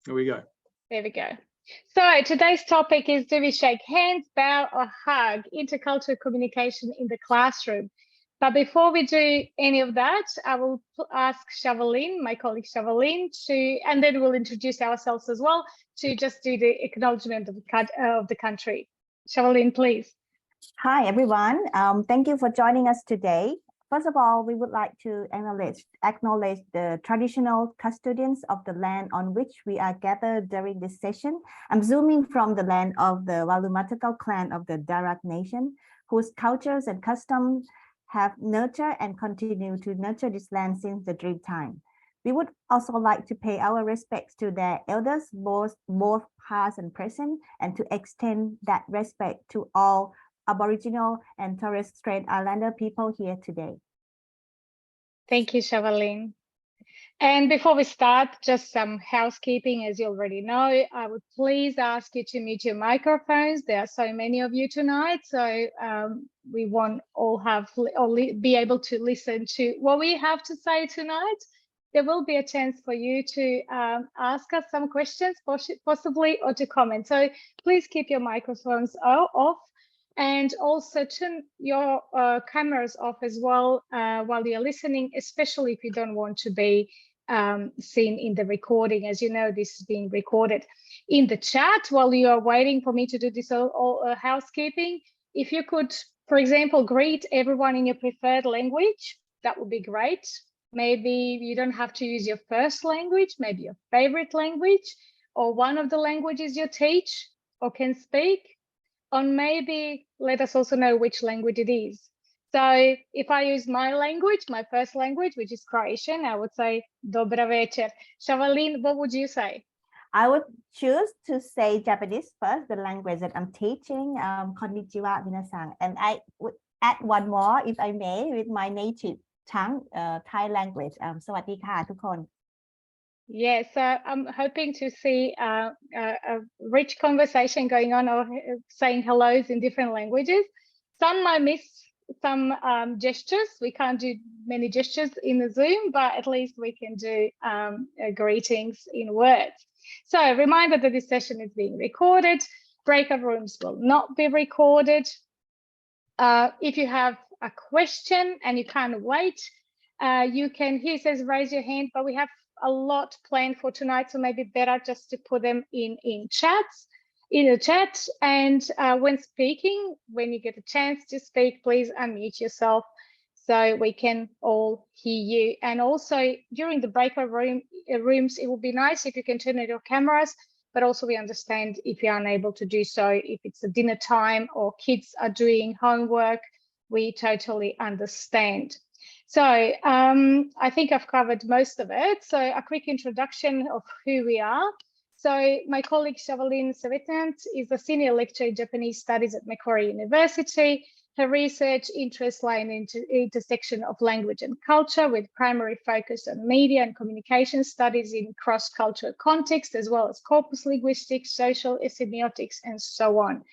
There we go. There we go. So today's topic is, do we shake hands, bow or hug? Intercultural communication in the classroom. But before we do any of that, I will ask Chavalin, my colleague Chavalin, and then we'll introduce ourselves as well, to just do the acknowledgement of the country. Chavalin, please. Hi, everyone. Thank you for joining us today. First of all, we would like to acknowledge the traditional custodians of the land on which we are gathered during this session. I'm zooming from the land of the Walumatakal clan of the Darak Nation, whose cultures and customs have nurtured and continue to nurture this land since the dream time. We would also like to pay our respects to their elders, both past and present, and to extend that respect to all Aboriginal and Torres Strait Islander people here today. Thank you, Chavalin. And before we start, just some housekeeping. As you already know, I would please ask you to mute your microphones. There are so many of you tonight, so we won't all be able to listen to what we have to say tonight. There will be a chance for you to ask us some questions, possibly, or to comment. So please keep your microphones off, and also turn your cameras off as well while you're listening, especially if you don't want to be seen in the recording. As you know, this is being recorded. In the chat, while you are waiting for me to do this housekeeping, if you could, for example, greet everyone in your preferred language, that would be great. Maybe you don't have to use your first language, maybe your favorite language, or one of the languages you teach or can speak. Or maybe let us also know which language it is. So if I use my language, my first language, which is Croatian, I would say Dobra večer. Chavalin, what would you say? I would choose to say Japanese first, the language that I'm teaching, konnichiwa minasan. And I would add one more, if I may, with my native tongue, Thai language. สวัสดีค่ะทุกคน Yes, I'm hoping to see a rich conversation going on, or saying hellos in different languages. Some might miss some gestures. We can't do many gestures in the Zoom, but at least we can do greetings in words. So a reminder that this session is being recorded. Breakout rooms will not be recorded. If you have a question and you can't wait, you can, here says raise your hand, but we have a lot planned for tonight, so maybe better just to put them in the chat. And when speaking, when you get a chance to speak, please unmute yourself so we can all hear you. And also during the breakout rooms, it would be nice if you can turn on your cameras, but also we understand if you're unable to do so, if it's a dinner time or kids are doing homework, we totally understand. So I think I've covered most of it. So a quick introduction of who we are. So my colleague Chavalin Svetanant is a senior lecturer in Japanese studies at Macquarie University. Her research interests lie in the intersection of language and culture, with primary focus on media and communication studies in cross-cultural context, as well as corpus linguistics, social semiotics, and so on.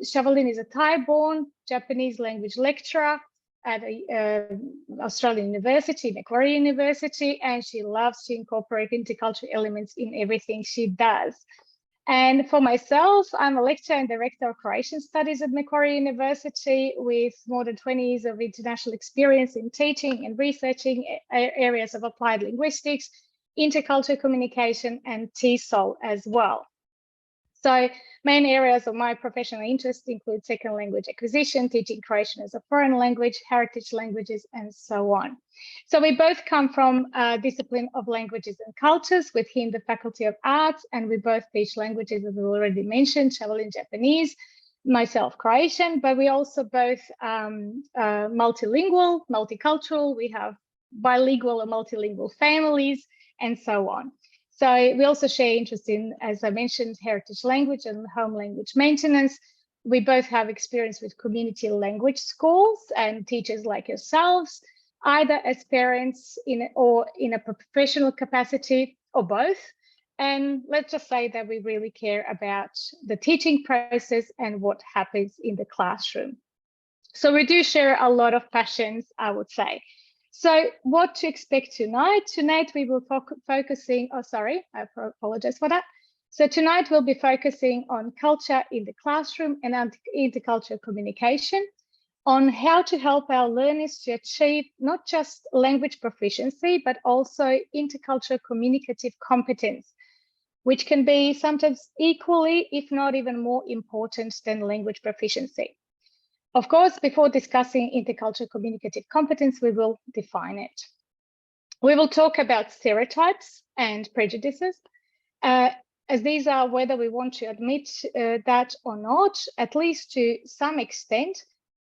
Chavalin is a Thai-born Japanese language lecturer at Australian University, Macquarie University, and she loves to incorporate intercultural elements in everything she does. And for myself, I'm a lecturer and Director of Croatian Studies at Macquarie University, with more than 20 years of international experience in teaching and researching areas of applied linguistics, intercultural communication, and TESOL as well. So main areas of my professional interest include second language acquisition, teaching Croatian as a foreign language, heritage languages, and so on. So we both come from a discipline of languages and cultures, with him the Faculty of Arts, and we both teach languages, as we already mentioned, Chavalin Japanese, myself Croatian, but we also both multilingual, multicultural, we have bilingual and multilingual families, and so on. So we also share interest in, as I mentioned, heritage language and home language maintenance. We both have experience with community language schools and teachers like yourselves, either as parents or in a professional capacity, or both. And let's just say that we really care about the teaching process and what happens in the classroom. So we do share a lot of passions, I would say. So what to expect tonight? Tonight we will focusing, oh sorry, I apologize for that. So tonight we'll be focusing on culture in the classroom and intercultural communication, on how to help our learners to achieve not just language proficiency, but also intercultural communicative competence, which can be sometimes equally, if not even more important than language proficiency. Of course, before discussing intercultural communicative competence, we will define it. We will talk about stereotypes and prejudices, as these are, whether we want to admit that or not, at least to some extent,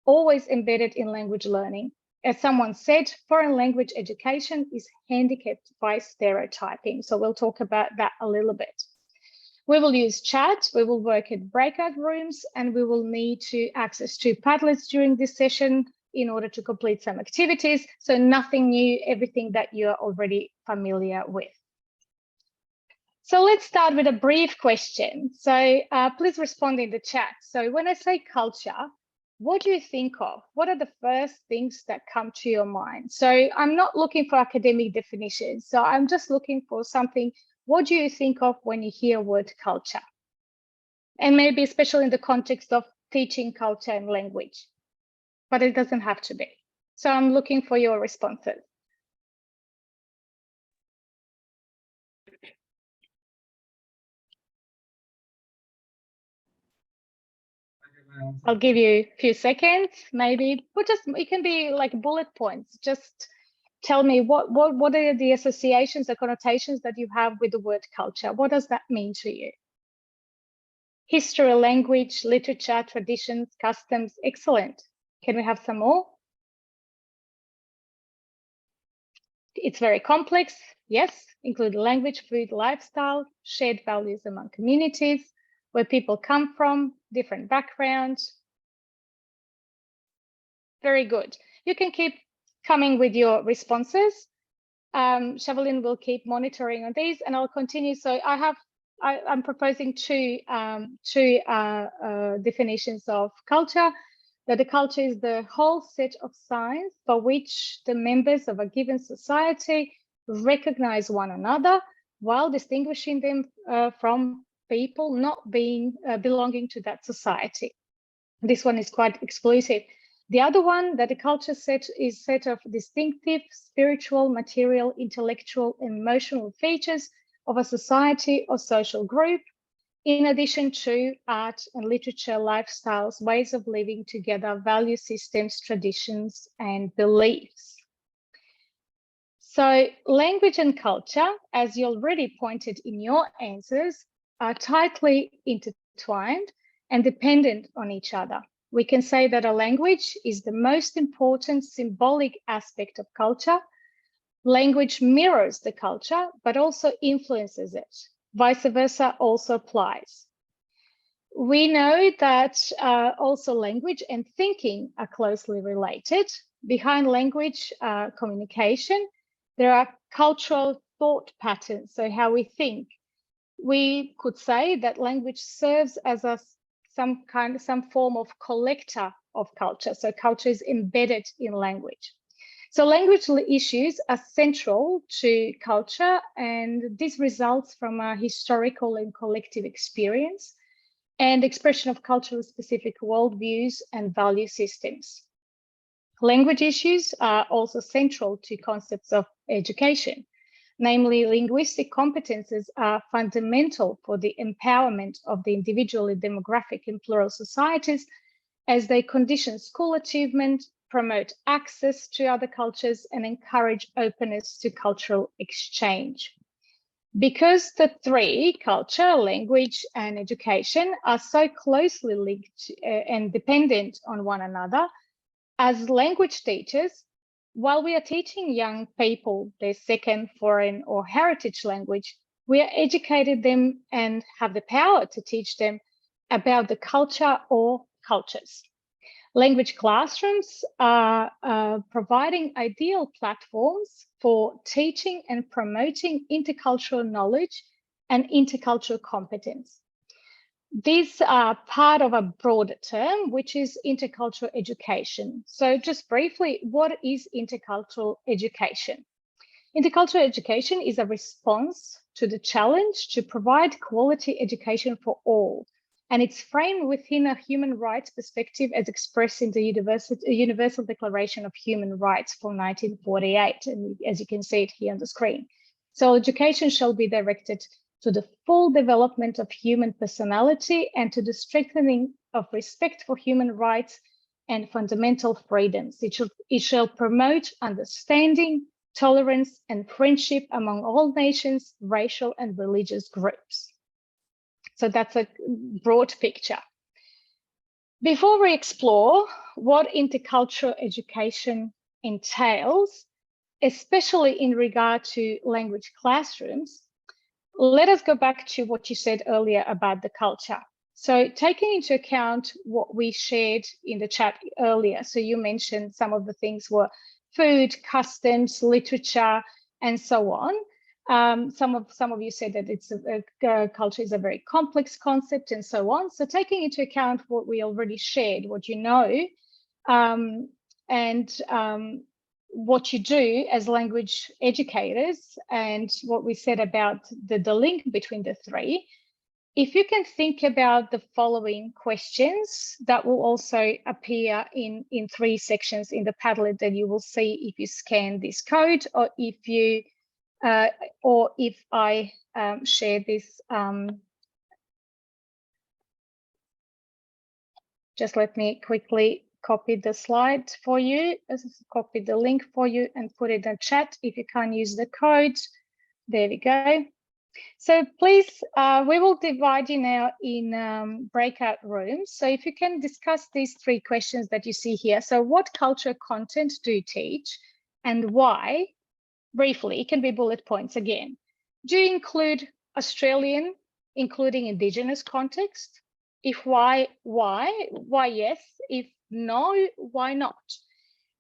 always embedded in language learning. As someone said, foreign language education is handicapped by stereotyping. So we'll talk about that a little bit. We will use chat, we will work in breakout rooms, and we will need to access to Padlets during this session in order to complete some activities. So nothing new, everything that you're already familiar with. So let's start with a brief question. So please respond in the chat. So when I say culture, what do you think of? What are the first things that come to your mind? So I'm not looking for academic definitions. So I'm just looking for something. What do you think of when you hear word culture? And maybe especially in the context of teaching culture and language, but it doesn't have to be. So I'm looking for your responses. I'll give you a few seconds, maybe, but just, it can be like bullet points. Just tell me what are the associations or connotations that you have with the word culture? What does that mean to you? History, language, literature, traditions, customs, excellent. Can we have some more? It's very complex, yes, include language, food, lifestyle, shared values among communities, where people come from, different backgrounds. Very good. You can keep coming with your responses. Chavalin will keep monitoring on these, and I'll continue. So I'm proposing two definitions of culture. That the culture is the whole set of signs for which the members of a given society recognize one another while distinguishing them from people not being belonging to that society. This one is quite exclusive. The other one, that the culture set is a set of distinctive spiritual, material, intellectual, and emotional features of a society or social group, in addition to art and literature, lifestyles, ways of living together, value systems, traditions, and beliefs. So language and culture, as you already pointed in your answers, are tightly intertwined and dependent on each other. We can say that a language is the most important symbolic aspect of culture. Language mirrors the culture, but also influences it. Vice versa also applies. We know that also language and thinking are closely related. Behind language communication, there are cultural thought patterns, so how we think. We could say that language serves as some form of collector of culture. So culture is embedded in language. So language issues are central to culture, and this results from a historical and collective experience and expression of culturally specific worldviews and value systems. Language issues are also central to concepts of education. Namely, linguistic competences are fundamental for the empowerment of the individual in demographic and plural societies, as they condition school achievement, promote access to other cultures, and encourage openness to cultural exchange. Because the three, culture, language, and education, are so closely linked and dependent on one another, as language teachers, while we are teaching young people their second, foreign, or heritage language, we are educating them and have the power to teach them about the culture or cultures. Language classrooms are providing ideal platforms for teaching and promoting intercultural knowledge and intercultural competence. these are part of a broader term, which is intercultural education. So just briefly, what is intercultural education? Intercultural education is a response to the challenge to provide quality education for all. And it's framed within a human rights perspective as expressed in the Universal Declaration of Human Rights from 1948. And as you can see it here on the screen. So education shall be directed to the full development of human personality and to the strengthening of respect for human rights and fundamental freedoms. It shall promote understanding, tolerance, and friendship among all nations, racial and religious groups. So that's a broad picture. Before we explore what intercultural education entails, especially in regard to language classrooms, let us go back to what you said earlier about the culture. So taking into account what we shared in the chat earlier, so you mentioned some of the things were food, customs, literature, and so on. Some of you said that it's culture is a very complex concept and so on. So taking into account what we already shared, what you know, and what you do as language educators and what we said about the link between the three, if you can think about the following questions that will also appear in 3 sections in the Padlet that you will see if you scan this code or if you if I share this. Just let me quickly copy the slide for you, copy the link for you and put it in the chat if you can't use the code. There we go. So please, we will divide you now in breakout rooms. So if you can discuss these 3 questions that you see here. So what culture content do you teach and why? Briefly, it can be bullet points again. Do you include Australian, including Indigenous context? If why yes? If no, why not?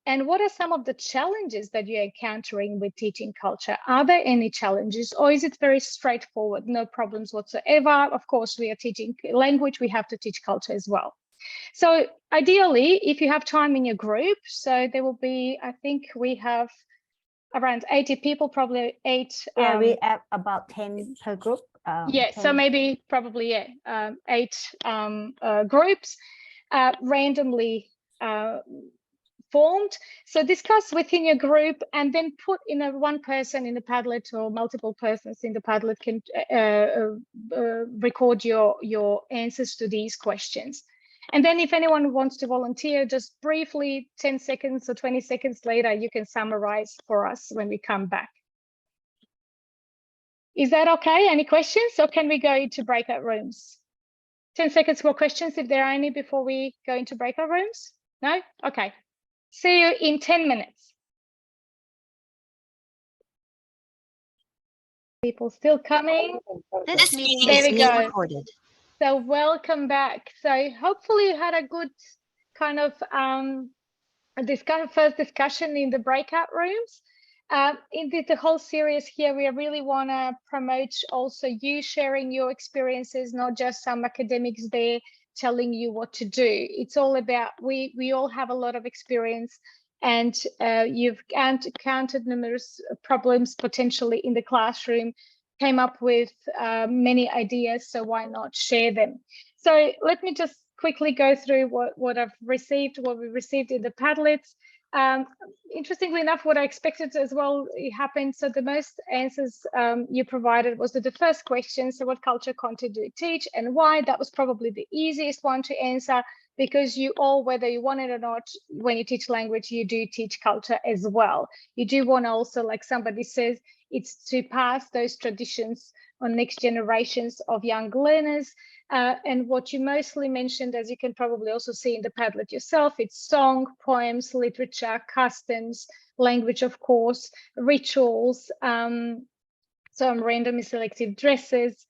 And what are some of the challenges that you're encountering with teaching culture? Are there any challenges or is it very straightforward, no problems whatsoever? Of course, we are teaching language, we have to teach culture as well. So ideally, if you have time in your group, so there will be, I think we have around 80 people, probably 8. Yeah, we have about 10 per group. Yeah, 10. so maybe probably, yeah, 8 groups randomly formed. So discuss within your group and then put in one person in the Padlet or multiple persons in the Padlet can record your answers to these questions. And then if anyone wants to volunteer, just briefly, 10 seconds or 20 seconds later, you can summarize for us when we come back. Is that okay? Any questions or can we go into breakout rooms? 10 seconds for questions if there are any before we go into breakout rooms? No? Okay. See you in 10 minutes. People still coming. This meeting There is we being go. recorded. So welcome back. So hopefully you had a good kind of first discussion in the breakout rooms. In the whole series here, we really want to promote also you sharing your experiences, not just some academics there telling you what to do. It's all about, we all have a lot of experience and you've encountered numerous problems potentially in the classroom, came up with many ideas, so why not share them? So let me just quickly go through what we received in the Padlets. Interestingly enough, what I expected as well, it happened. So the most answers you provided was the first question. So what culture content do you teach and why? That was probably the easiest one to answer because you all, whether you want it or not, when you teach language, you do teach culture as well. You do want to also, like somebody says, it's to pass those traditions on next generations of young learners. And what you mostly mentioned, as you can probably also see in the Padlet yourself, it's song, poems, literature, customs, language, of course, rituals, some randomly selected dresses,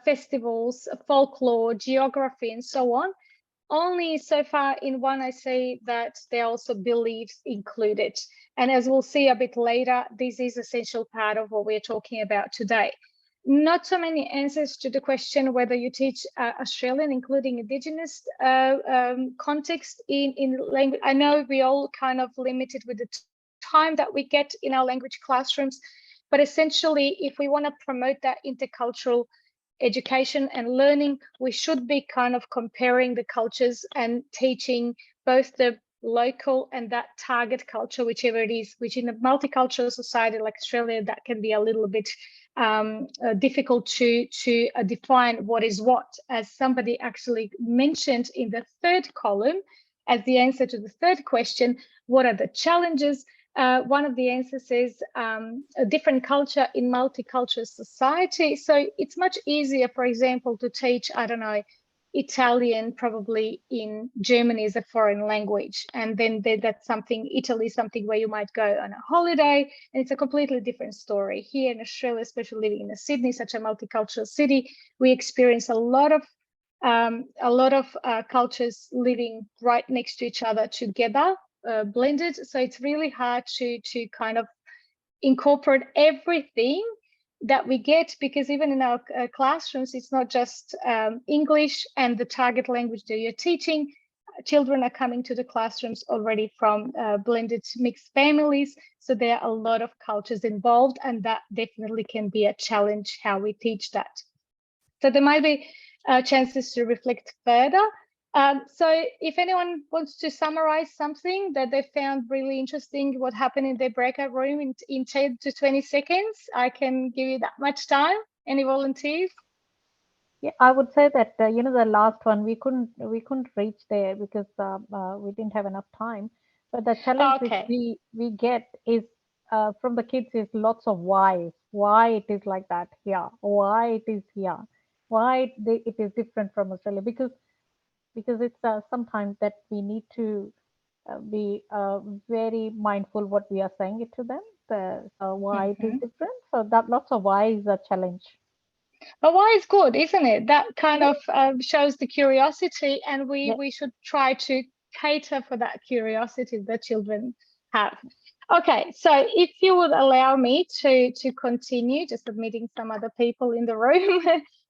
festivals, folklore, geography, and so on. Only so far in one, I say that there are also beliefs included. And as we'll see a bit later, this is an essential part of what we're talking about today. not so many answers to the question whether you teach Australian, including Indigenous context in language. I know we all kind of limited with the time that we get in our language classrooms, but essentially, if we want to promote that intercultural education and learning, we should be kind of comparing the cultures and teaching both the local and that target culture, whichever it is, which in a multicultural society like Australia, that can be a little bit difficult to define what is what. As somebody actually mentioned in the third column, as the answer to the third question, what are the challenges? One of the answers is a different culture in multicultural society. So it's much easier, for example, to teach, I don't know, Italian probably in Germany as a foreign language. And then that's something, Italy, something where you might go on a holiday, and it's a completely different story. Here in Australia, especially living in Sydney, such a multicultural city, we experience a lot of cultures living right next to each other together, blended. So it's really hard to kind of incorporate everything that we get, because even in our classrooms, it's not just English and the target language that you're teaching. Children are coming to the classrooms already from blended mixed families. So there are a lot of cultures involved, and that definitely can be a challenge how we teach that. So there might be chances to reflect further. So if anyone wants to summarize something that they found really interesting, what happened in their breakout room in 10 to 20 seconds, I can give you that much time. Any volunteers? Yeah, I would say that, the last one, we couldn't reach there because we didn't have enough time. But the challenge which we get is from the kids is lots of whys. Why it is like that here? Why it is here? Why it is different from Australia? Because it's sometimes that we need to be very mindful what we are saying it to them. Why it is different. So that lots of why is a challenge. But why is good, isn't it? That kind of shows the curiosity, and we should try to cater for that curiosity that children have. Okay, so if you would allow me to continue, just admitting some other people in the room,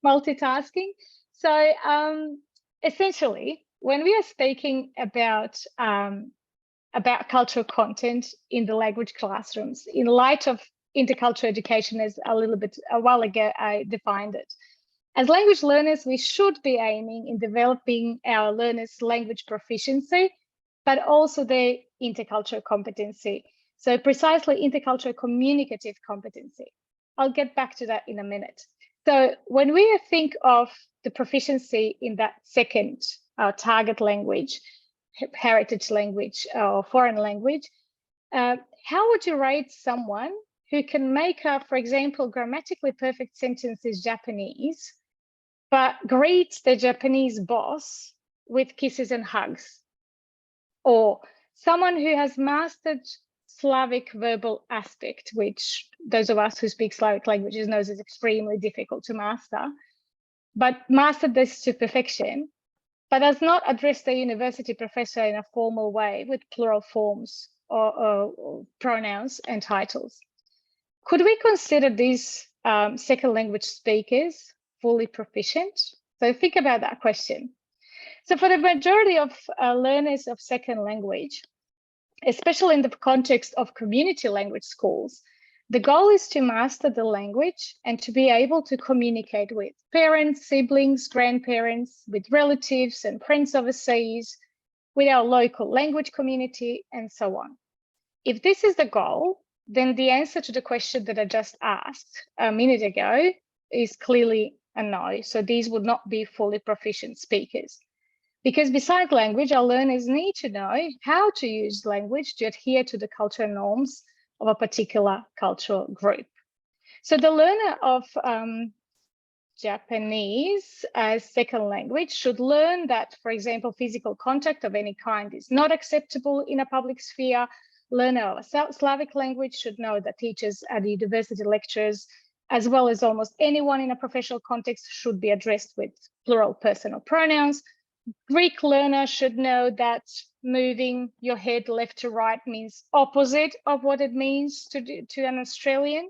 multitasking. So essentially, when we are speaking about cultural content in the language classrooms, in light of intercultural education, as a while ago I defined it, as language learners, we should be aiming in developing our learners' language proficiency, but also their intercultural competency. So precisely intercultural communicative competency. I'll get back to that in a minute. So when we think of the proficiency in that second target language, heritage language or foreign language, how would you rate someone who can make up, for example, grammatically perfect sentences Japanese, but greets the Japanese boss with kisses and hugs? Or someone who has mastered Slavic verbal aspect, which those of us who speak Slavic languages knows is extremely difficult to master, but mastered this to perfection, but does not address the university professor in a formal way with plural forms or pronouns and titles. Could we consider these second language speakers fully proficient? So think about that question. So for the majority of learners of second language, especially in the context of community language schools, the goal is to master the language and to be able to communicate with parents, siblings, grandparents, with relatives and friends overseas, with our local language community, and so on. If this is the goal, then the answer to the question that I just asked a minute ago is clearly a no. So these would not be fully proficient speakers. Because besides language, our learners need to know how to use language to adhere to the cultural norms of a particular cultural group. So the learner of Japanese as second language should learn that, for example, physical contact of any kind is not acceptable in a public sphere. Learner of a Slavic language should know that teachers at university lectures, as well as almost anyone in a professional context, should be addressed with plural personal pronouns. Greek learner should know that moving your head left to right means opposite of what it means to an Australian.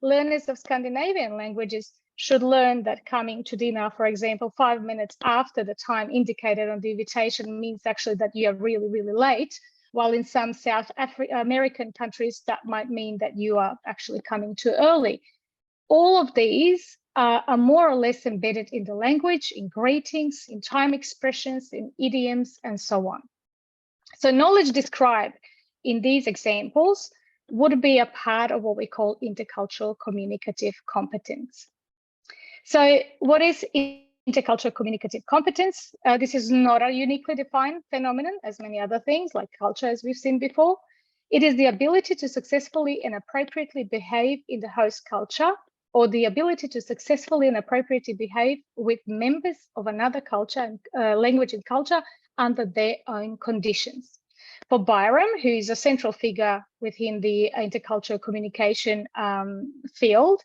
learners of Scandinavian languages should learn that coming to dinner, for example, 5 minutes after the time indicated on the invitation means actually that you are really, really late, while in some South American countries, that might mean that you are actually coming too early. All of these are more or less embedded in the language, in greetings, in time expressions, in idioms, and so on. So knowledge described in these examples would be a part of what we call intercultural communicative competence. So what is intercultural communicative competence? This is not a uniquely defined phenomenon as many other things like culture, as we've seen before. It is the ability to successfully and appropriately behave in the host culture, or the ability to successfully and appropriately behave with members of another culture and language and culture under their own conditions. For Byram, who is a central figure within the intercultural communication field,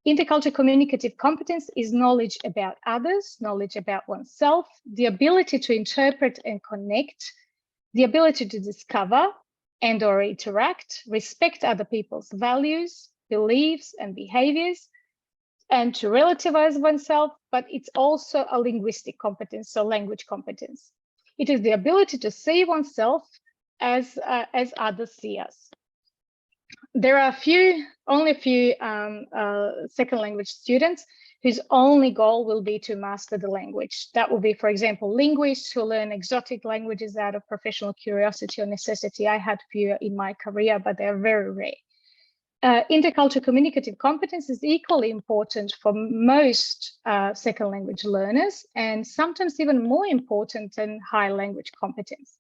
intercultural communicative competence is knowledge about others, knowledge about oneself, the ability to interpret and connect, the ability to discover and or interact, respect other people's values, beliefs and behaviors, and to relativize oneself, but it's also a linguistic competence, so language competence. It is the ability to see oneself as others see us. There are only a few second language students whose only goal will be to master the language. That will be, for example, linguists who learn exotic languages out of professional curiosity or necessity. I had few in my career, but they're very rare. Intercultural communicative competence is equally important for most second language learners, and sometimes even more important than high language competence.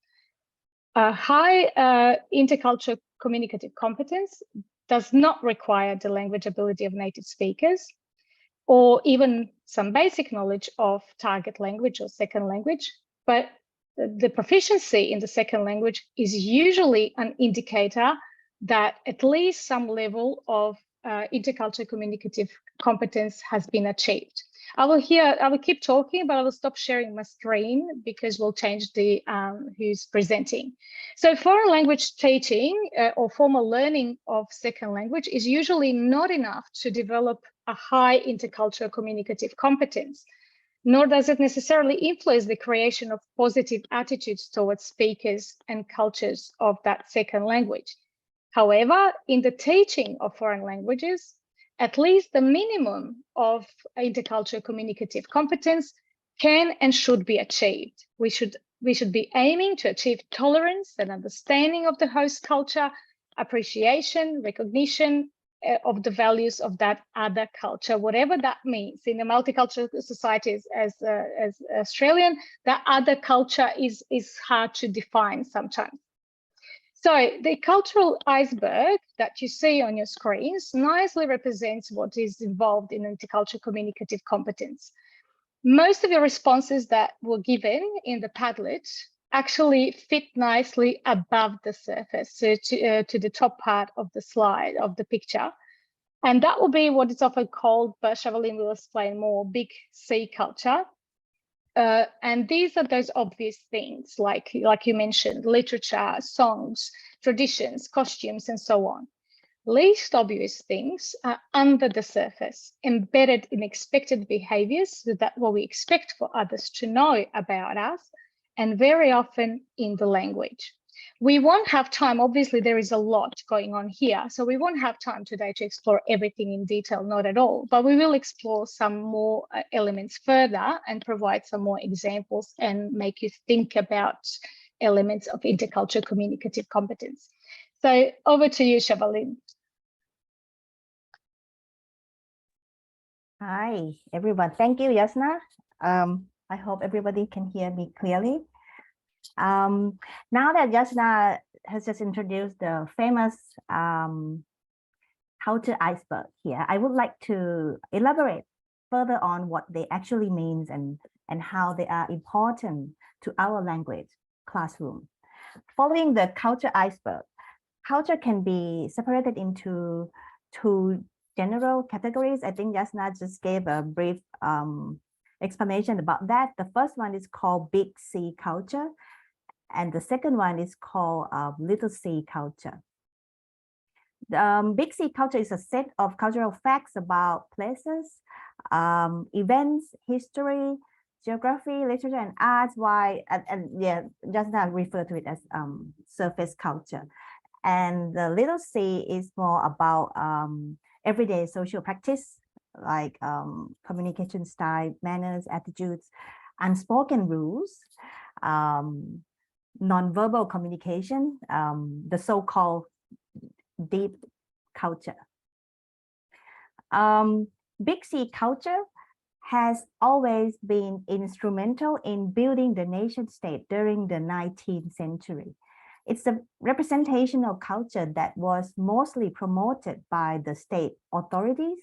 High intercultural communicative competence does not require the language ability of native speakers, or even some basic knowledge of target language or second language, but the proficiency in the second language is usually an indicator that at least some level of intercultural communicative competence has been achieved. I will keep talking, but I will stop sharing my screen because we'll change the who's presenting. So foreign language teaching or formal learning of second language is usually not enough to develop a high intercultural communicative competence, nor does it necessarily influence the creation of positive attitudes towards speakers and cultures of that second language. However, in the teaching of foreign languages, at least the minimum of intercultural communicative competence can and should be achieved. We should be aiming to achieve tolerance and understanding of the host culture, appreciation, recognition of the values of that other culture, whatever that means. In the multicultural societies as Australian, that other culture is hard to define sometimes. So the cultural iceberg that you see on your screens nicely represents what is involved in intercultural communicative competence. Most of your responses that were given in the Padlet actually fit nicely above the surface, so to the top part of the slide, of the picture. And that will be what is often called, but Chavalin will explain more, big C culture. And these are those obvious things, like you mentioned, literature, songs, traditions, costumes, and so on. Least obvious things are under the surface, embedded in expected behaviors, so that what we expect for others to know about us, and very often in the language. We won't have time, obviously there is a lot going on here, so we won't have time today to explore everything in detail, not at all, but we will explore some more elements further and provide some more examples and make you think about elements of intercultural communicative competence. So over to you, Chavalin. Hi, everyone. Thank you, Jasna. I hope everybody can hear me clearly. Now that Jasna has just introduced the famous cultural iceberg here, I would like to elaborate further on what they actually mean and how they are important to our language classroom. Following the cultural iceberg, culture can be separated into two general categories. I think Jasna just gave a brief explanation about that. The first one is called big C culture, and the second one is called little C culture. Big C culture is a set of cultural facts about places, events, history, geography, literature, and arts. Yeah, Jasna referred to it as surface culture. And the little c is more about everyday social practice, like communication style, manners, attitudes, unspoken rules, nonverbal communication, the so-called deep culture. Big C culture has always been instrumental in building the nation state during the 19th century. It's a representational culture that was mostly promoted by the state authorities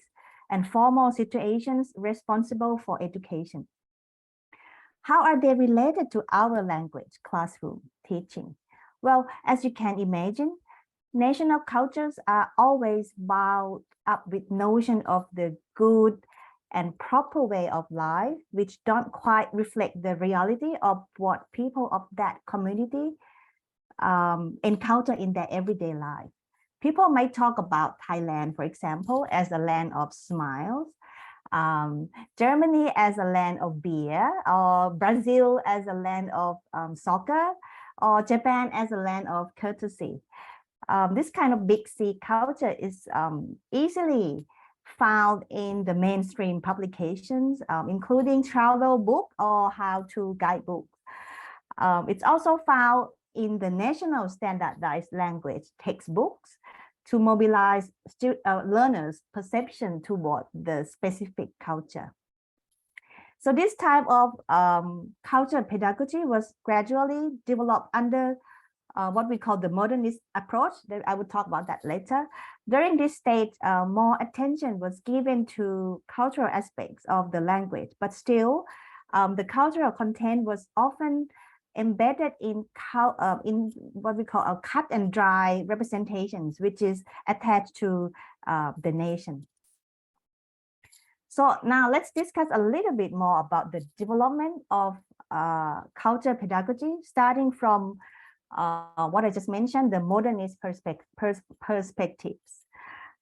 and formal situations responsible for education. How are they related to our language classroom teaching? Well, as you can imagine, national cultures are always bound up with notion of the good and proper way of life, which don't quite reflect the reality of what people of that community encounter in their everyday life. People may talk about Thailand, for example, as a land of smiles, Germany as a land of beer, or Brazil as a land of soccer, or Japan as a land of courtesy. This kind of big C culture is easily found in the mainstream publications, including travel book or how-to guidebooks. It's also found in the national standardized language textbooks to mobilize learners' perception toward the specific culture. So this type of culture pedagogy was gradually developed under what we call the modernist approach. I will talk about that later. During this stage, more attention was given to cultural aspects of the language, but still the cultural content was often embedded in what we call a cut and dry representations, which is attached to the nation. So now let's discuss a little bit more about the development of culture pedagogy, starting from what I just mentioned, the modernist perspectives.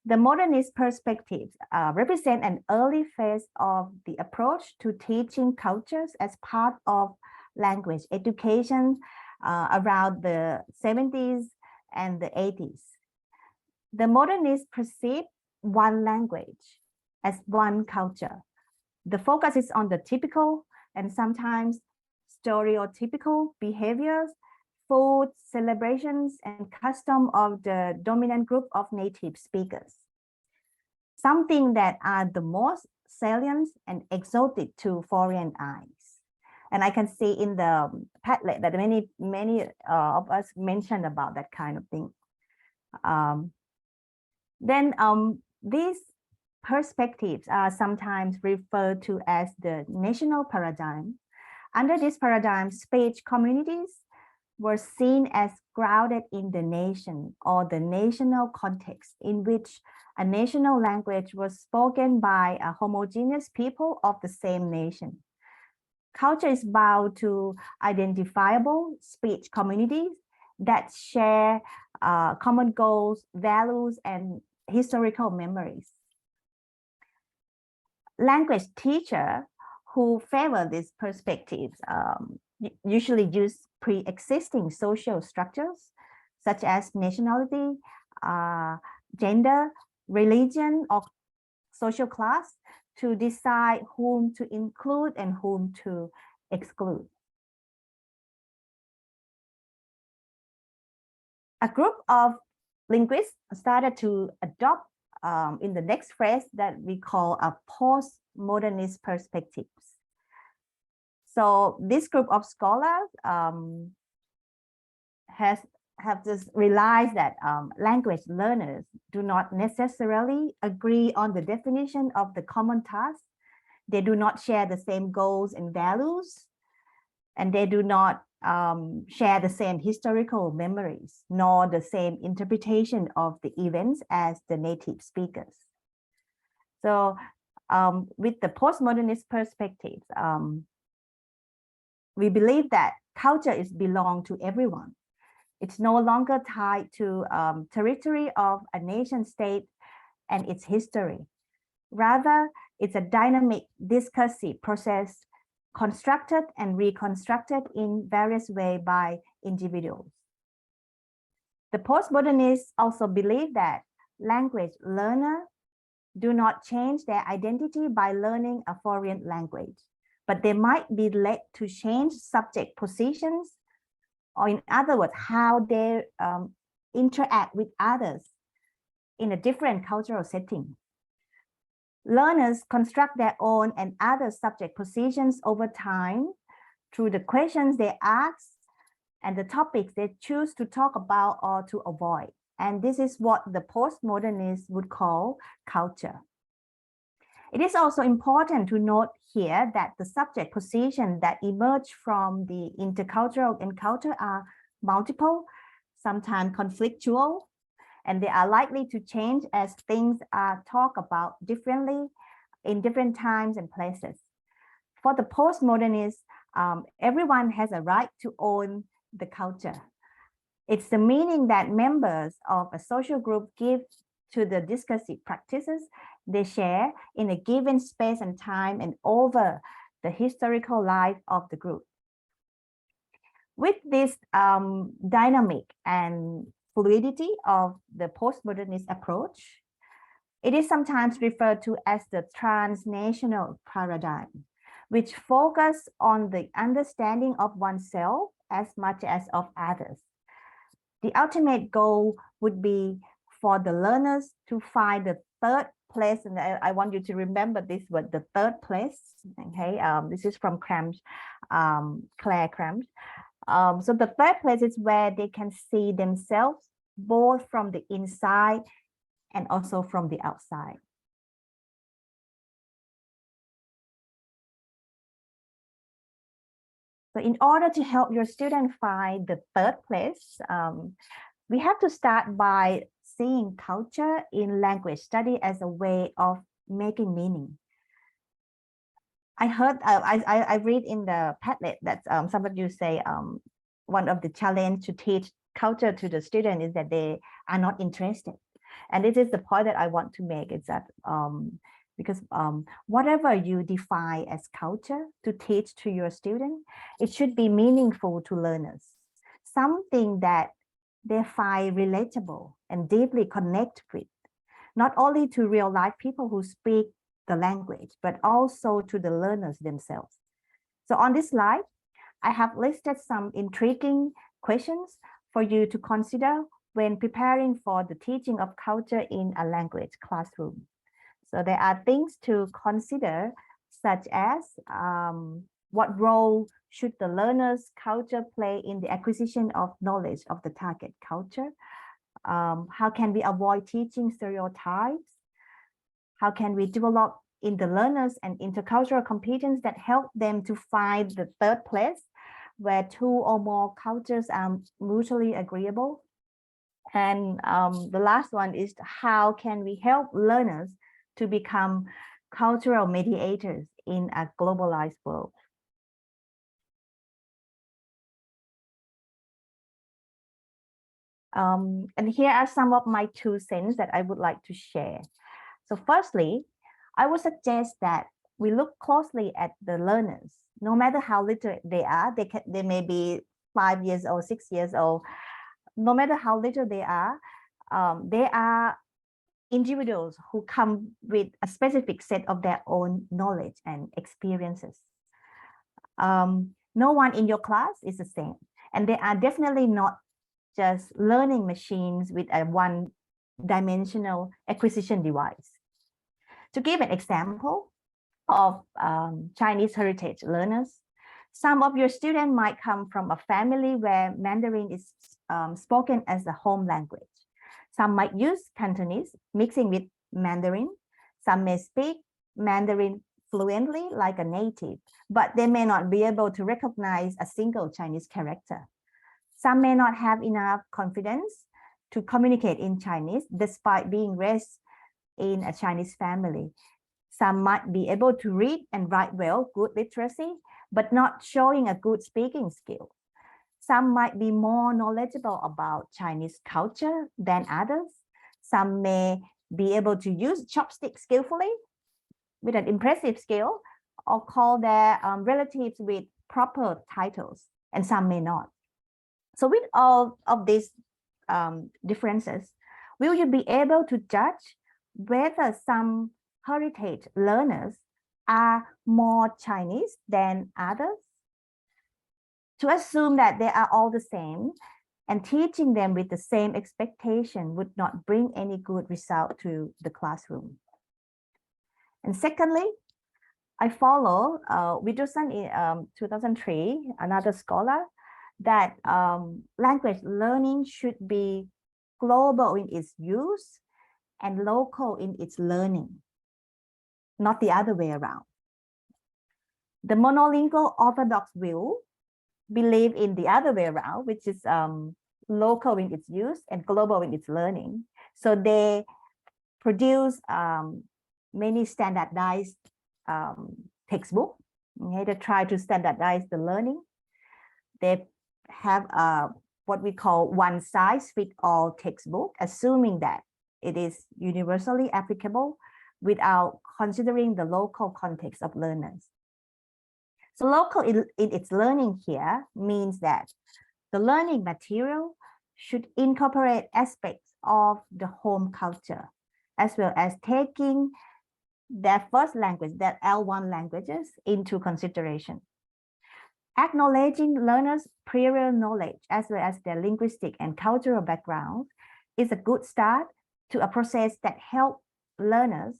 The modernist perspectives represent an early phase of the approach to teaching cultures as part of language education around the 70s and the 80s. The modernists perceive one language as one culture. The focus is on the typical and sometimes stereotypical behaviors, food, celebrations, and custom of the dominant group of native speakers. Something that are the most salient and exotic to foreign eyes. And I can see in the Padlet that many of us mentioned about that kind of thing. These perspectives are sometimes referred to as the national paradigm. Under this paradigm, speech communities were seen as grounded in the nation or the national context in which a national language was spoken by a homogeneous people of the same nation. Culture is bound to identifiable speech communities that share common goals, values, and historical memories. Language teachers who favor these perspectives usually use pre-existing social structures such as nationality, gender, religion, or social class to decide whom to include and whom to exclude. A group of linguists started to adopt in the next phase that we call a postmodernist perspectives. So this group of scholars have just realized that language learners do not necessarily agree on the definition of the common task. They do not share the same goals and values, and they do not share the same historical memories, nor the same interpretation of the events as the native speakers. So with the postmodernist perspectives, we believe that culture is belong to everyone. It's no longer tied to territory of a nation state and its history. Rather, it's a dynamic discursive process constructed and reconstructed in various ways by individuals. The postmodernists also believe that language learners do not change their identity by learning a foreign language, but they might be led to change subject positions, or in other words, how they interact with others in a different cultural setting. Learners construct their own and other subject positions over time through the questions they ask and the topics they choose to talk about or to avoid. And this is what the postmodernists would call culture. It is also important to note here that the subject positions that emerge from the intercultural encounter are multiple, sometimes conflictual, and they are likely to change as things are talked about differently in different times and places. For the postmodernists, everyone has a right to own the culture. It's the meaning that members of a social group give to the discursive practices they share in a given space and time and over the historical life of the group. With this dynamic and fluidity of the postmodernist approach, it is sometimes referred to as the transnational paradigm, which focuses on the understanding of oneself as much as of others. The ultimate goal would be for the learners to find the third place, and I want you to remember this word, the third place. Okay, this is from Claire Cramps. So the third place is where they can see themselves both from the inside and also from the outside. So in order to help your student find the third place, we have to start by seeing culture in language study as a way of making meaning. I heard, I read in the Padlet that some of you say one of the challenge to teach culture to the student is that they are not interested. And this is the point that I want to make, is that because whatever you define as culture to teach to your student, it should be meaningful to learners, something that they find relatable and deeply connect with, not only to real life people who speak the language, but also to the learners themselves. So on this slide, I have listed some intriguing questions for you to consider when preparing for the teaching of culture in a language classroom. So there are things to consider, such as what role should the learner's culture play in the acquisition of knowledge of the target culture? How can we avoid teaching stereotypes? How can we develop in the learners and intercultural competence that help them to find the third place where two or more cultures are mutually agreeable? And the last one is, how can we help learners to become cultural mediators in a globalized world? And here are some of my 2 cents that I would like to share. So firstly, I would suggest that we look closely at the learners. No matter how little they are, they may be 5 years old, 6 years old. No matter how little they are individuals who come with a specific set of their own knowledge and experiences. No one in your class is the same, and they are definitely not just learning machines with a one-dimensional acquisition device. To give an example of Chinese heritage learners, some of your students might come from a family where Mandarin is spoken as a home language. Some might use Cantonese mixing with Mandarin. Some may speak Mandarin fluently like a native, but they may not be able to recognize a single Chinese character. Some may not have enough confidence to communicate in Chinese despite being raised in a Chinese family. Some might be able to read and write well, good literacy, but not showing a good speaking skill. Some might be more knowledgeable about Chinese culture than others. Some may be able to use chopsticks skillfully with an impressive skill, or call their relatives with proper titles, and some may not. So with all of these differences, will you be able to judge whether some heritage learners are more Chinese than others? To assume that they are all the same and teaching them with the same expectation would not bring any good result to the classroom. And secondly, I follow Widdowson in 2003, another scholar, that language learning should be global in its use and local in its learning, not the other way around. The monolingual orthodox view believe in the other way around, which is local in its use and global in its learning. So they produce many standardized textbooks. Okay? They try to standardize the learning. They have what we call one-size-fits-all textbook, assuming that it is universally applicable without considering the local context of learners. So local in its learning here means that the learning material should incorporate aspects of the home culture, as well as taking their first language, their L1 languages, into consideration. Acknowledging learners' prior knowledge, as well as their linguistic and cultural background, is a good start to a process that helps learners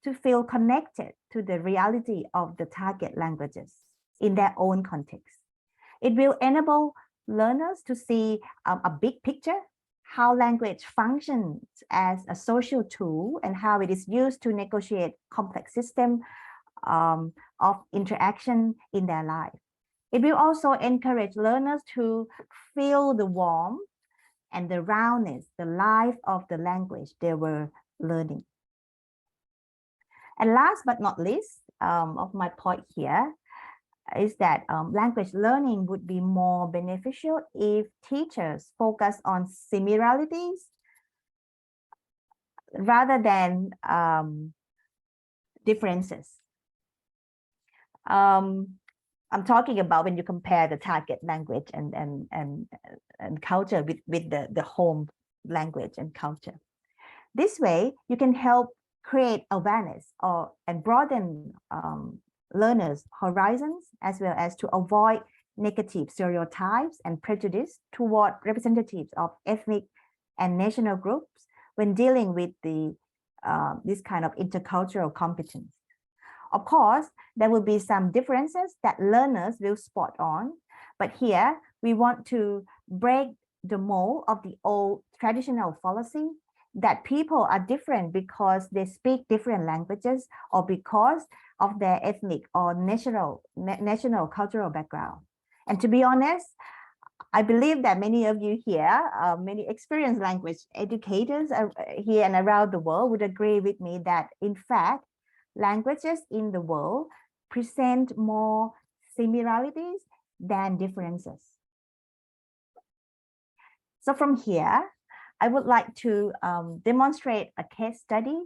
to feel connected to the reality of the target languages in their own context. It will enable learners to see a big picture, how language functions as a social tool and how it is used to negotiate complex systems of interaction in their life. It will also encourage learners to feel the warmth and the roundness, the life of the language they were learning. And last but not least of my point here is that language learning would be more beneficial if teachers focus on similarities rather than differences. I'm talking about when you compare the target language and culture with the home language and culture. This way, you can help create awareness and broaden learners' horizons, as well as to avoid negative stereotypes and prejudice toward representatives of ethnic and national groups when dealing with this kind of intercultural competence. Of course, there will be some differences that learners will spot on, but here we want to break the mold of the old traditional fallacy that people are different because they speak different languages or because of their ethnic or national cultural background. And to be honest, I believe that many of you here, many experienced language educators here and around the world would agree with me that in fact, languages in the world present more similarities than differences. So from here, I would like to demonstrate a case study.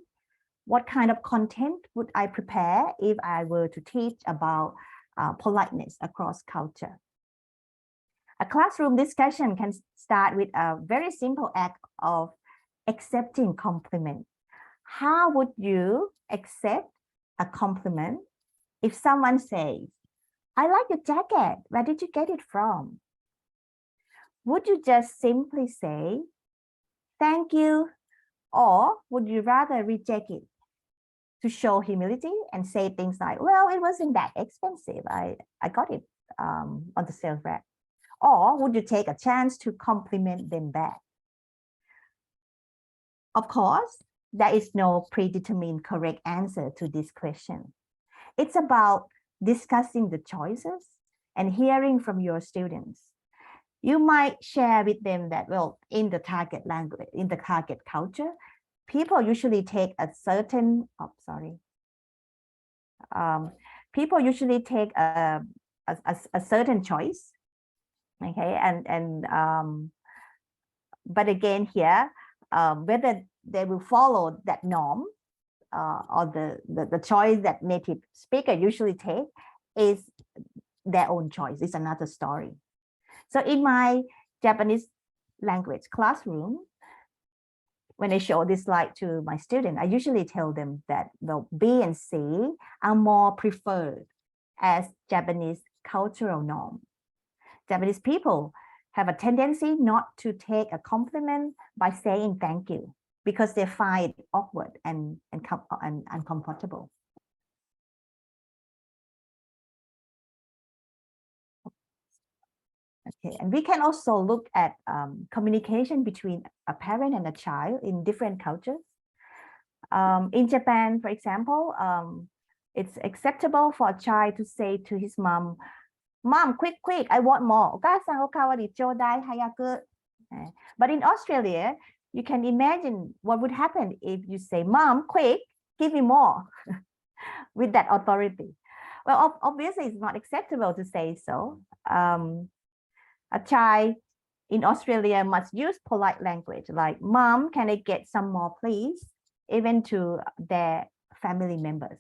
What kind of content would I prepare if I were to teach about politeness across culture? A classroom discussion can start with a very simple act of accepting compliment. How would you accept a compliment if someone says, "I like your jacket, where did you get it from?" Would you just simply say, "Thank you," or would you rather reject it to show humility and say things like, "Well, it wasn't that expensive. I got it on the sales rack"? Or would you take a chance to compliment them back? Of course, there is no predetermined correct answer to this question. It's about discussing the choices and hearing from your students. You might share with them that, well, in the target language, in the target culture, people usually take a certain, people usually take a certain choice Okay, but again here, whether they will follow that norm or the choice that native speaker usually take is their own choice. It's another story. So in my Japanese language classroom, when I show this slide to my student, I usually tell them that the B and C are more preferred as Japanese cultural norm. Japanese people have a tendency not to take a compliment by saying thank you because they find it awkward and uncomfortable. Okay, and we can also look at communication between a parent and a child in different cultures. In Japan, for example, it's acceptable for a child to say to his mom, "Mom, quick, I want more." But in Australia, you can imagine what would happen if you say, "Mom, quick, give me more," with that authority. Well, obviously, it's not acceptable to say so. A child in Australia must use polite language like, "Mom, can I get some more, please?" even to their family members.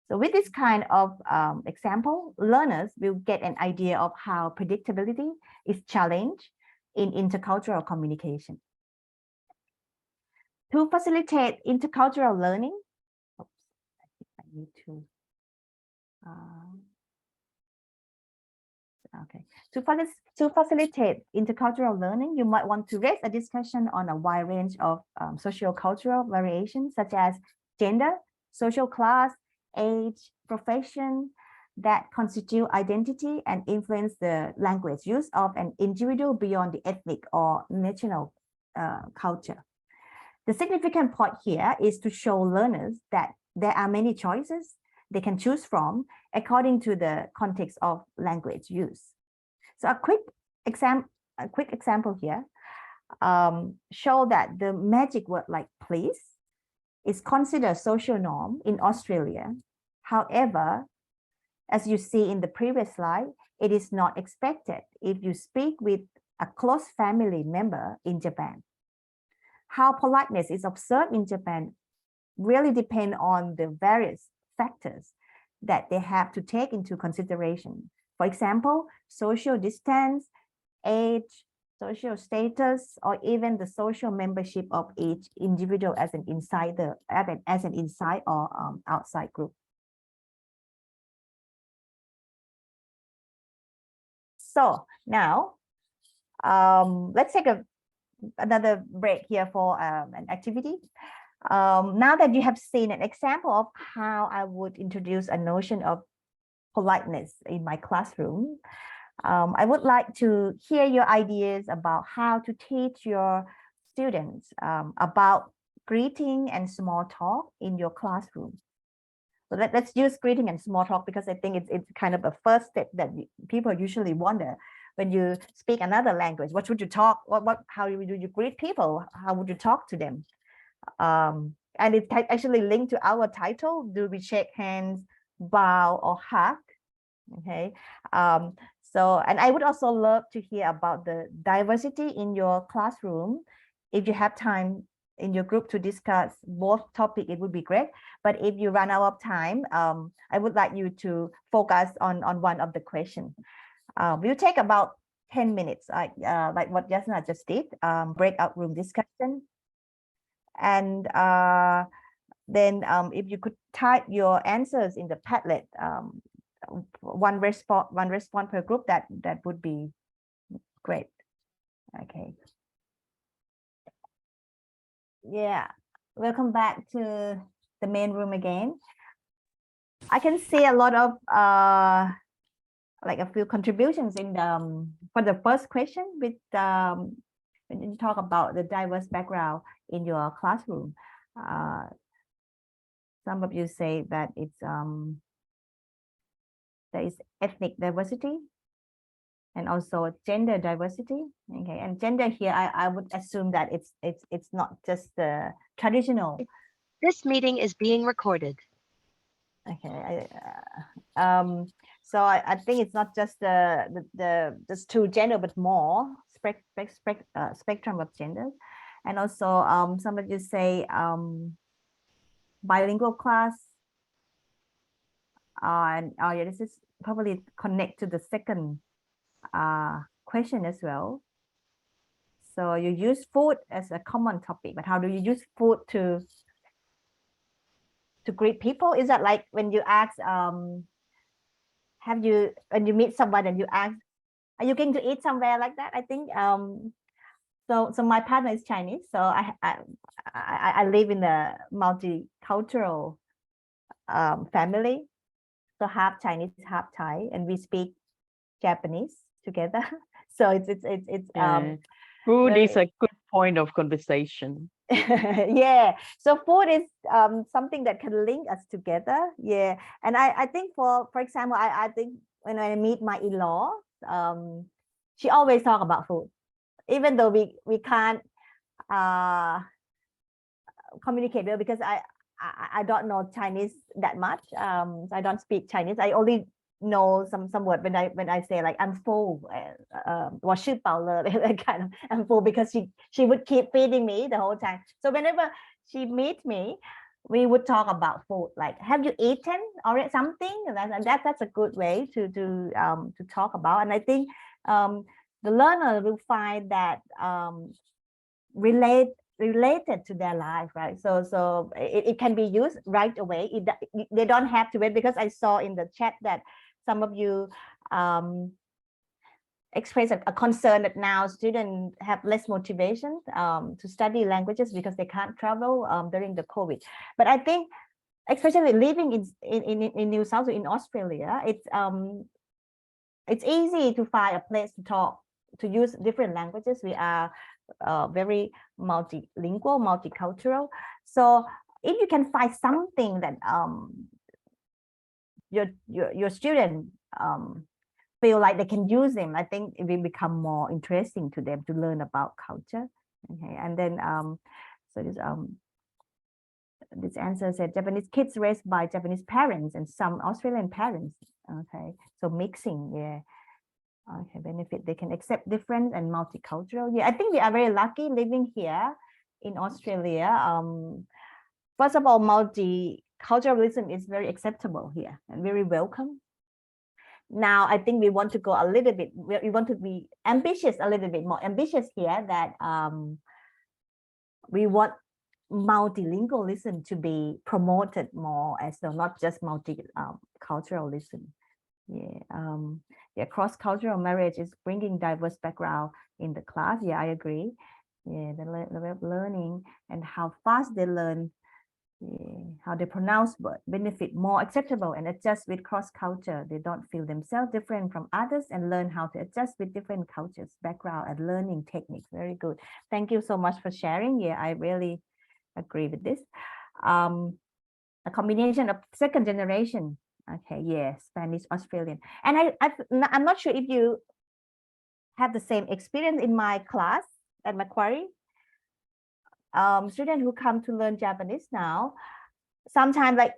So with this kind of example, learners will get an idea of how predictability is challenged in intercultural communication. To facilitate intercultural learning, I need to, okay. To facilitate intercultural learning, you might want to raise a discussion on a wide range of socio-cultural variations, such as gender, social class, age, profession, that constitute identity and influence the language use of an individual beyond the ethnic or national culture. The significant point here is to show learners that there are many choices they can choose from according to the context of language use. So a quick example here show that the magic word like please is considered social norm in Australia. However, as you see in the previous slide, it is not expected if you speak with a close family member in Japan. How politeness is observed in Japan really depend on the various factors that they have to take into consideration. For example, social distance, age, social status, or even the social membership of each individual as an inside or outside group. So now let's take another break here for an activity. Now that you have seen an example of how I would introduce a notion of politeness in my classroom, I would like to hear your ideas about how to teach your students about greeting and small talk in your classroom. So let's use greeting and small talk because I think it's kind of a first step that people usually wonder when you speak another language. What would you talk? How do you greet people? How would you talk to them? And it's actually linked to our title. Do we shake hands, bow, or hug? Okay. So, and I would also love to hear about the diversity in your classroom. If you have time in your group to discuss both topics, it would be great. But if you run out of time, I would like you to focus on one of the questions. We'll take about 10 minutes, like what Jasna just did, breakout room discussion. And then if you could type your answers in the Padlet, one response per group, that would be great. Okay. Yeah, welcome back to the main room again. I can see a lot of like a few contributions in the for the first question with when you talk about the diverse background in your classroom. Some of you say that it's there is ethnic diversity and also gender diversity. Okay, and gender here, I would assume that it's not just the traditional. This meeting is being recorded. Okay. So I think it's not just just two gender, but more spectrum of genders. And also some of you say bilingual class. And yeah, this is probably connect to the second question as well. So you use food as a common topic, but how do you use food to greet people? Is that like when you ask, when you meet someone and you ask, are you going to eat somewhere, like that? I think so my partner is Chinese, so I live in a multicultural family, so half Chinese, half Thai, and we speak Japanese together. So it's food is a good point of conversation. Yeah, so food is something that can link us together. Yeah, and I think for example, I think when I meet my in-law, she always talk about food, even though we can't communicate well, because I don't know Chinese that much. So I don't speak Chinese. I only know some word when I say like I'm full, that kind of I'm full, because she would keep feeding me the whole time. So whenever she meets me, we would talk about food, like have you eaten or something, and that's a good way to talk about. And I think the learner will find that related to their life, right? So it can be used right away. They don't have to wait, because I saw in the chat that some of you express a concern that now students have less motivation to study languages because they can't travel during the COVID. But I think, especially living in New South Wales, in Australia, it's easy to find a place to talk, to use different languages. We are very multilingual, multicultural. So if you can find something that your student feel like they can use them, I think it will become more interesting to them to learn about culture. Okay, and then so this answer said Japanese kids raised by Japanese parents and some Australian parents. Okay, so mixing, yeah. Okay, benefit, they can accept difference and multicultural. Yeah, I think we are very lucky living here in Australia. First of all, multiculturalism is very acceptable here and very welcome. Now I think we want to go a little bit, we want to be ambitious, a little bit more ambitious here, that we want multilingualism to be promoted more as well, not just multiculturalism. Yeah, cross-cultural marriage is bringing diverse background in the class. Yeah, I agree. Yeah, the level of learning and how fast they learn, how they pronounce word, benefit more acceptable and adjust with cross-culture. They don't feel themselves different from others and learn how to adjust with different cultures, background, and learning techniques. Very good. Thank you so much for sharing. Yeah, I really agree with this. A combination of second generation. Okay, yeah, Spanish, Australian. And I'm not sure if you have the same experience in my class at Macquarie. Students who come to learn Japanese now, sometimes like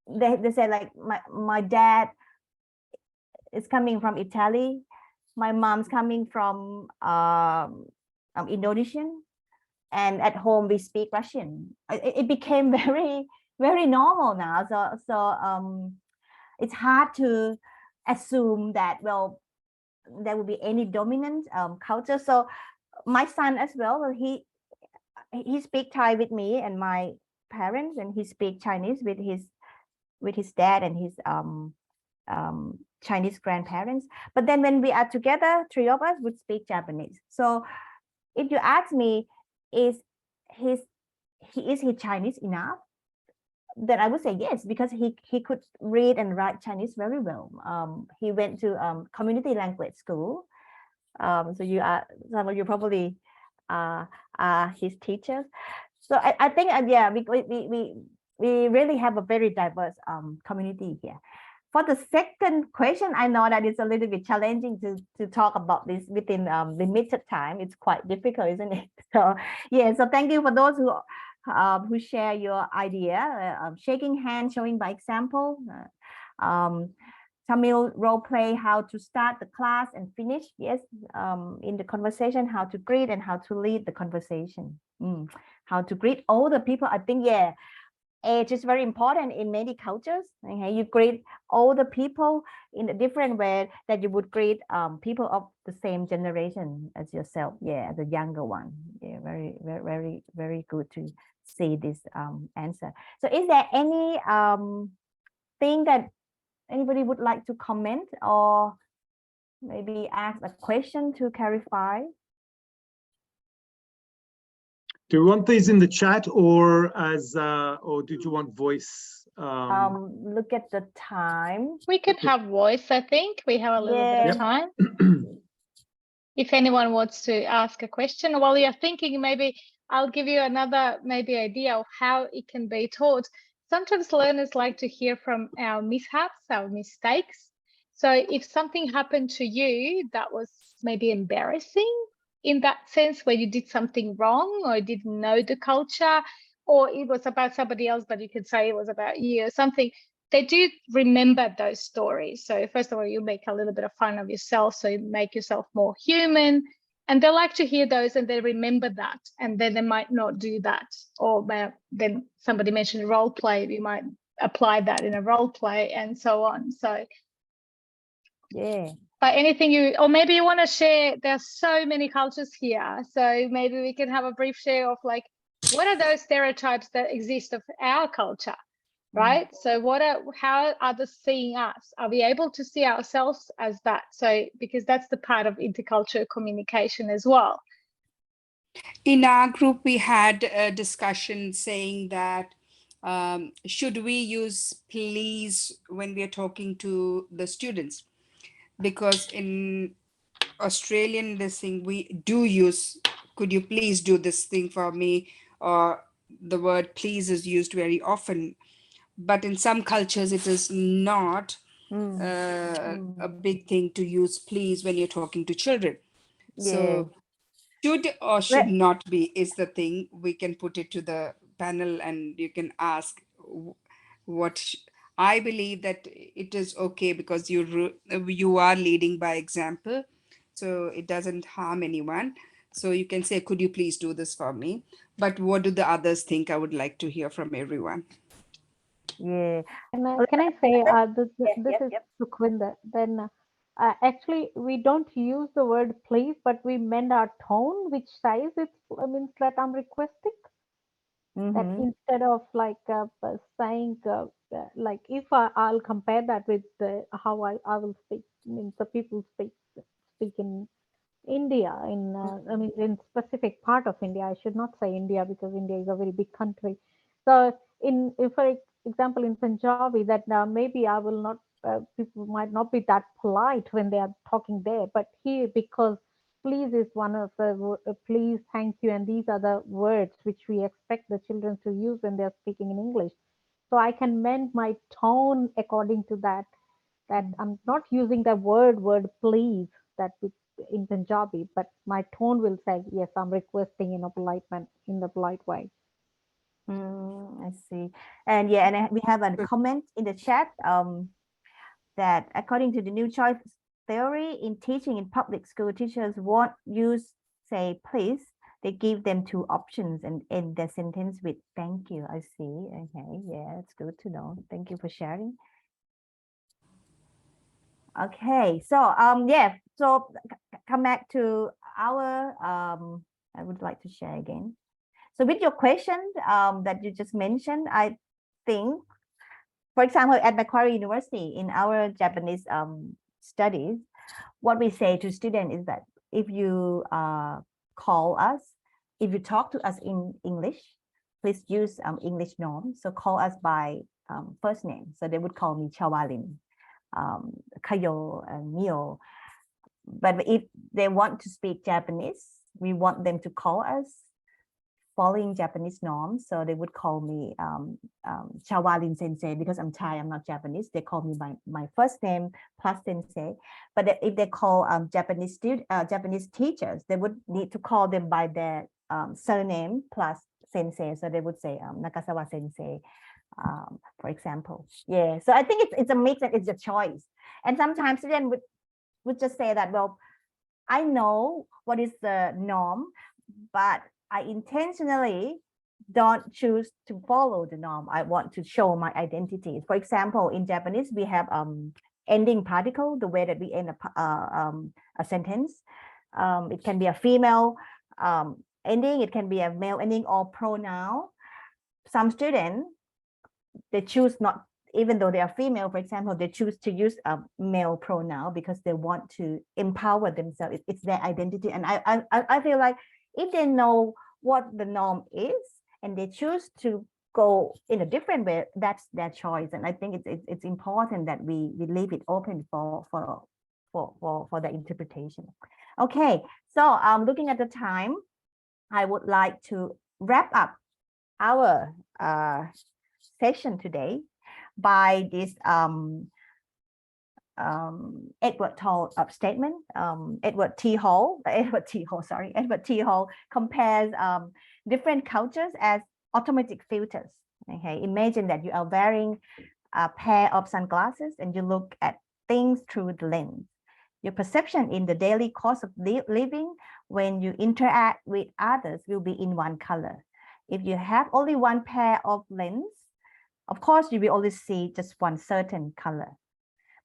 they say like my dad is coming from Italy, my mom's coming from Indonesian, and at home we speak Russian. It became very normal now. So it's hard to assume that, well, there will be any dominant culture. So my son as well, he speaks Thai with me and my parents, and he speaks Chinese with his dad and his Chinese grandparents. But then when we are together, three of us would speak Japanese. So if you ask me, is he Chinese enough? Then I would say yes, because he could read and write Chinese very well. He went to community language school. So some of you probably are his teachers. So I think yeah, we really have a very diverse community here. For the second question, I know that it's a little bit challenging to talk about this within limited time. It's quite difficult, isn't it? So yeah, so thank you for those who who share your idea, shaking hands, showing by example. Tamil role play, how to start the class and finish. Yes, in the conversation, how to greet and how to lead the conversation. How to greet all the people. I think, yeah, age is very important in many cultures. Okay, you greet all the people in a different way that you would greet people of the same generation as yourself. Yeah, the younger one. Yeah, very good to see this answer. So, is there any thing that anybody would like to comment or maybe ask a question to clarify? Do you want these in the chat or as or did you want voice? Look at the time. We could have voice, I think. We have a little bit of time. If anyone wants to ask a question while you're thinking, maybe I'll give you another idea of how it can be taught. Sometimes learners like to hear from our mishaps, our mistakes. So if something happened to you that was maybe embarrassing in that sense, where you did something wrong or didn't know the culture, or it was about somebody else, but you could say it was about you or something, they do remember those stories. So first of all, you make a little bit of fun of yourself, so you make yourself more human. And they like to hear those and they remember that, and then they might not do that. Or then somebody mentioned role play, we might apply that in a role play and so on. So yeah. But anything or maybe you want to share, there's so many cultures here. So maybe we can have a brief share of like, what are those stereotypes that exist of our culture? Right. So how are others seeing us? Are we able to see ourselves as that? So because that's the part of intercultural communication as well. In our group, we had a discussion saying that should we use please when we are talking to the students? Because in Australian this thing, we do use, could you please do this thing for me? Or the word please is used very often. But in some cultures, it is not a big thing to use please when you're talking to children. Yeah. So should or should not be is the thing. We can put it to the panel and you can ask what I believe that it is okay because you are leading by example. So it doesn't harm anyone. So you can say, could you please do this for me? But what do the others think? I would like to hear from everyone. Yeah. Can I say this is Sukhwinder? Then actually we don't use the word please, but we mend our tone, which says it means that I'm requesting. That instead of like saying like if I'll compare that with how I will speak, means the people speak in India, in specific part of India. I should not say India because India is a very big country. So for example, in Punjabi, that maybe I will not, people might not be that polite when they are talking there, but here, because please is one of the please, thank you, and these are the words which we expect the children to use when they're speaking in English. So I can mend my tone according to that I'm not using the word please that in Punjabi, but my tone will say, yes, I'm requesting in the polite way. I see. And yeah, and we have a comment in the chat that according to the new choice theory, in teaching in public school, teachers won't use say please. They give them two options and end their sentence with thank you. I see. Okay, yeah, it's good to know. Thank you for sharing. Okay, so yeah, so come back to our I would like to share again. So with your question that you just mentioned, I think, for example, at Macquarie University in our Japanese studies, what we say to students is that if you call us, if you talk to us in English, please use English norm. So call us by first name. So they would call me Chavalin, Kayo, and Mio. But if they want to speak Japanese, we want them to call us following Japanese norms. So they would call me Chavalin Sensei because I'm Thai, I'm not Japanese. They call me my first name plus Sensei. But if they call Japanese teachers, they would need to call them by their surname plus sensei, so they would say Nakasawa sensei, for example. Yeah, so I think it's a mix and it's a choice. And sometimes students would just say that, well, I know what is the norm, but I intentionally don't choose to follow the norm. I want to show my identity. For example, in Japanese, we have ending particle, the way that we end a sentence. It can be a female ending, it can be a male ending, or pronoun. Some students, they choose not, even though they are female, for example, they choose to use a male pronoun because they want to empower themselves. It's their identity. And I feel like if they know what the norm is and they choose to go in a different way, that's their choice. And I think it's important that we leave it open for the interpretation. Okay, so looking at the time, I would like to wrap up our session today by this Edward Hall statement. Edward T. Hall compares different cultures as automatic filters. Okay, imagine that you are wearing a pair of sunglasses and you look at things through the lens. Your perception in the daily course of living, when you interact with others, will be in one color. If you have only one pair of lens, of course, you will only see just one certain color.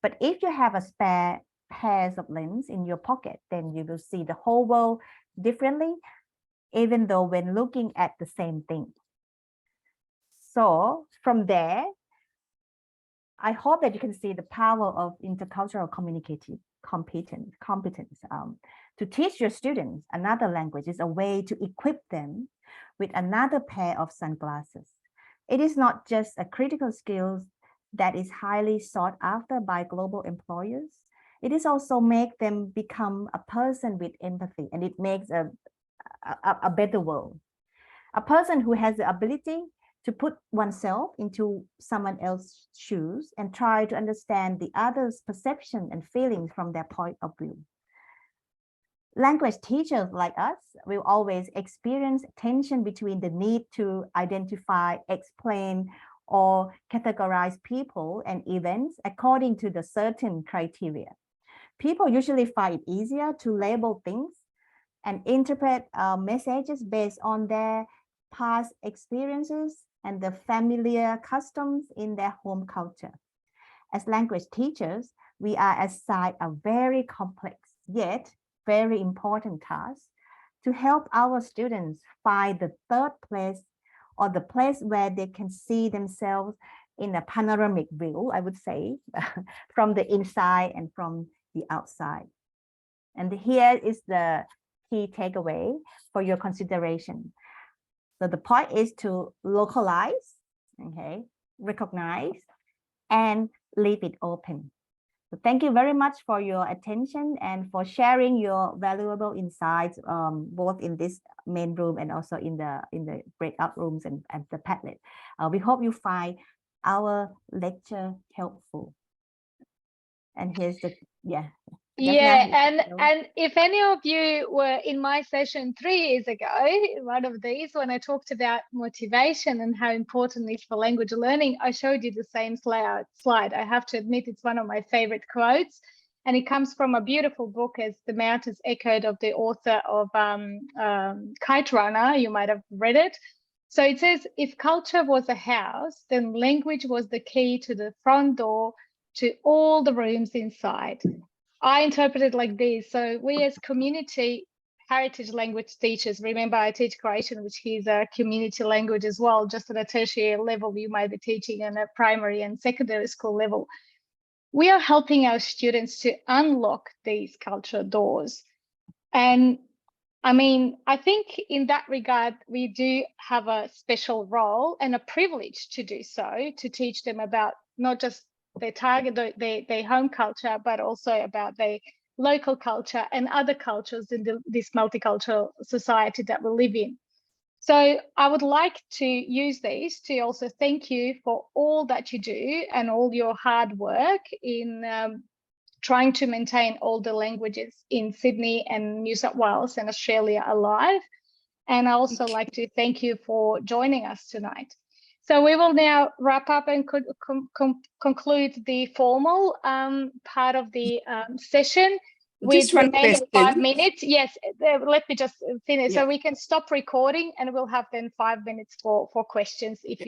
But if you have a spare pairs of lens in your pocket, then you will see the whole world differently, even though when looking at the same thing. So from there, I hope that you can see the power of intercultural communicative competence. To teach your students another language is a way to equip them with another pair of sunglasses. It is not just a critical skill that is highly sought after by global employers. It is also make them become a person with empathy, and it makes a better world. A person who has the ability to put oneself into someone else's shoes and try to understand the other's perception and feelings from their point of view. Language teachers like us will always experience tension between the need to identify, explain, or categorize people and events according to the certain criteria. People usually find it easier to label things and interpret messages based on their past experiences and the familiar customs in their home culture. As language teachers, we are assigned a very complex yet very important task to help our students find the third place, or the place where they can see themselves in a panoramic view, I would say, from the inside and from the outside. And here is the key takeaway for your consideration. So the point is to localize, okay, recognize, and leave it open. So thank you very much for your attention and for sharing your valuable insights, both in this main room and also in the breakout rooms and the Padlet. We hope you find our lecture helpful. And here's the, yeah. And if any of you were in my session 3 years ago, one of these, when I talked about motivation and how important it is for language learning, I showed you the same slide. I have to admit, it's one of my favorite quotes, and it comes from a beautiful book, As the Mountains Echoed, of the author of Kite Runner. You might have read it. So it says, if culture was a house, then language was the key to the front door to all the rooms inside. I interpret it like this. So we as community heritage language teachers, remember I teach Croatian, which is a community language as well, just at a tertiary level, you might be teaching on a primary and secondary school level. We are helping our students to unlock these cultural doors. And I mean, I think in that regard, we do have a special role and a privilege to do so, to teach them about not just their target, their home culture, but also about their local culture and other cultures in this multicultural society that we live in. So I would like to use this to also thank you for all that you do and all your hard work in trying to maintain all the languages in Sydney and New South Wales and Australia alive. And I also like to thank you for joining us tonight. So we will now wrap up and conclude the formal part of the session with remaining 5 minutes. Yes, let me just finish. So we can stop recording and we'll have then 5 minutes for questions if you